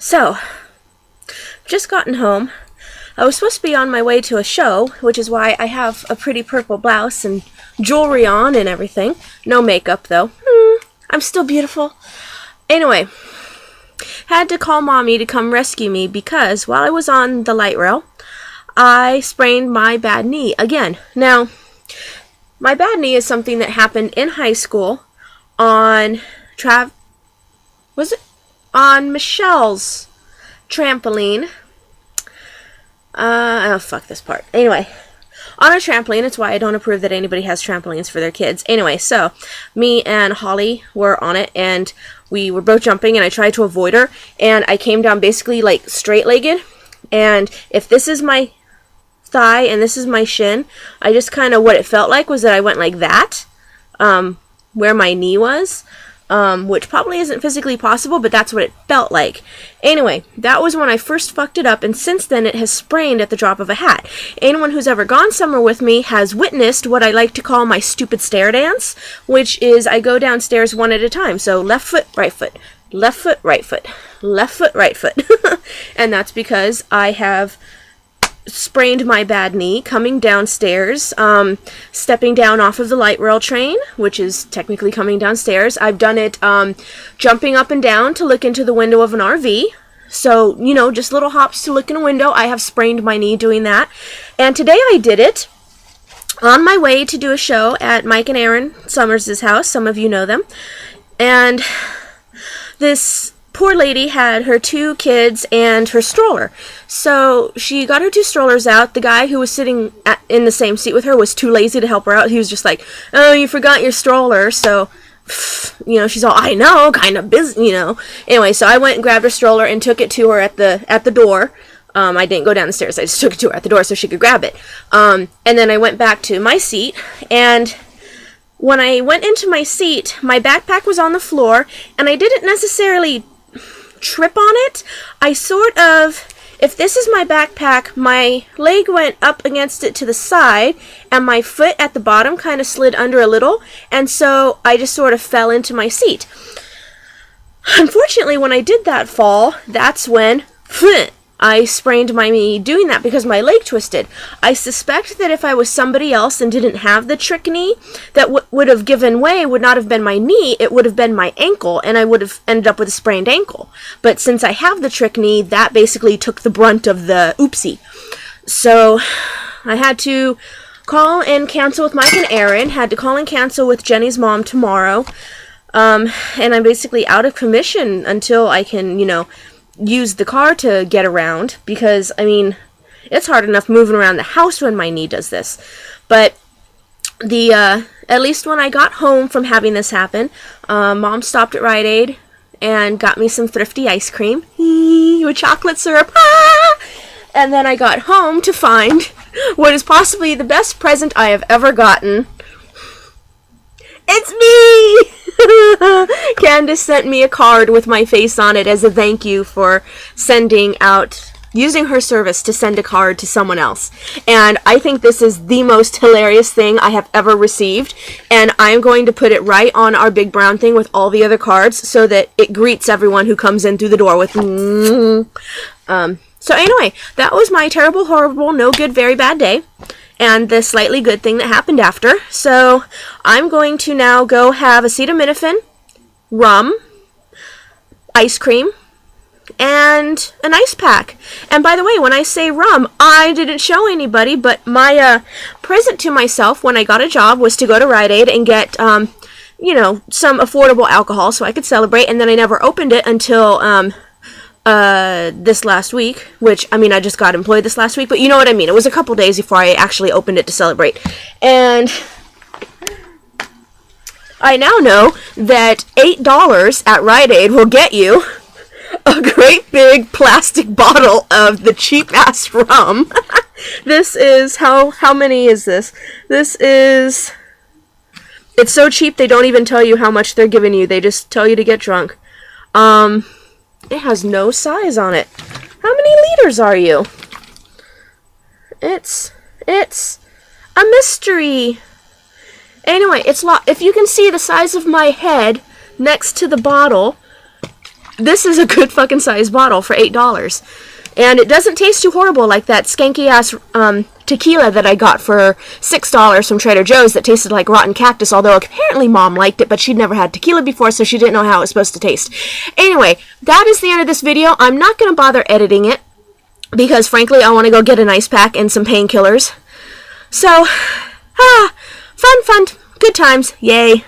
So, just gotten home. I was supposed to be on my way to a show, which is why I have a pretty purple blouse and jewelry on and everything. No makeup, though. I'm still beautiful. Anyway, had to call Mommy to come rescue me because while I was on the light rail, I sprained my bad knee again. Now, my bad knee is something that happened in high school on on Michelle's trampoline. Oh, fuck this part. Anyway, on a trampoline. It's why I don't approve that anybody has trampolines for their kids. Anyway, so me and Holly were on it, and we were both jumping, and I tried to avoid her, and I came down basically like straight-legged, and if this is my thigh and this is my shin, I just kind of, what it felt like was that I went like that, where my knee was, which probably isn't physically possible, but that's what it felt like. Anyway, that was when I first fucked it up, and since then it has sprained at the drop of a hat. Anyone who's ever gone somewhere with me has witnessed what I like to call my stupid stair dance, which is I go downstairs one at a time. So left foot, right foot, left foot, right foot, left foot, right foot. And that's because I have sprained my bad knee coming downstairs, stepping down off of the light rail train, which is technically coming downstairs. I've done it jumping up and down to look into the window of an RV. So, you know, just little hops to look in a window. I have sprained my knee doing that. And today I did it on my way to do a show at Mike and Aaron Summers' house. Some of you know them. And this poor lady had her 2 kids and her stroller. So she got her 2 strollers out. The guy who was sitting in the same seat with her was too lazy to help her out. He was just like, "Oh, you forgot your stroller." So, you know, she's all, "I know, kind of busy, you know." Anyway, so I went and grabbed her stroller and took it to her at the door. I didn't go down the stairs. I just took it to her at the door so she could grab it. And then I went back to my seat, and when I went into my seat, my backpack was on the floor, and I didn't necessarily trip on it. I sort of, if this is my backpack, my leg went up against it to the side, and my foot at the bottom kind of slid under a little, and so I just sort of fell into my seat. Unfortunately, when I did that fall, that's when I sprained my knee doing that because my leg twisted. I suspect that if I was somebody else and didn't have the trick knee, that would have given way would not have been my knee, it would have been my ankle, and I would have ended up with a sprained ankle. But since I have the trick knee, that basically took the brunt of the oopsie. So I had to call and cancel with Mike and Aaron, had to call and cancel with Jenny's mom tomorrow, and I'm basically out of commission until I can, you know, use the car to get around, because, I mean, it's hard enough moving around the house when my knee does this. But at least when I got home from having this happen, Mom stopped at Rite Aid and got me some thrifty ice cream with chocolate syrup. And then I got home to find what is possibly the best present I have ever gotten. It's me! Candace sent me a card with my face on it as a thank you for using her service to send a card to someone else. And I think this is the most hilarious thing I have ever received. And I'm going to put it right on our big brown thing with all the other cards so that it greets everyone who comes in through the door with So anyway, that was my terrible, horrible, no good, very bad day. And the slightly good thing that happened after. So I'm going to now go have acetaminophen, rum, ice cream, and an ice pack. And by the way, when I say rum, I didn't show anybody, but my present to myself when I got a job was to go to Rite Aid and get, you know, some affordable alcohol so I could celebrate. And then I never opened it until this last week, which, I mean, I just got employed this last week, but you know what I mean. It was a couple days before I actually opened it to celebrate. And I now know that $8 at Rite Aid will get you a great big plastic bottle of the cheap-ass rum. This is, how many is this? This is, it's so cheap they don't even tell you how much they're giving you. They just tell you to get drunk. It has no size on it. How many liters are you? It's a mystery. Anyway, if you can see the size of my head next to the bottle, this is a good fucking size bottle for $8. And it doesn't taste too horrible like that skanky ass tequila that I got for $6 from Trader Joe's that tasted like rotten cactus, although apparently Mom liked it, but she'd never had tequila before, so she didn't know how it was supposed to taste. Anyway, that is the end of this video. I'm not going to bother editing it because, frankly, I want to go get an ice pack and some painkillers. So, fun, good times, yay.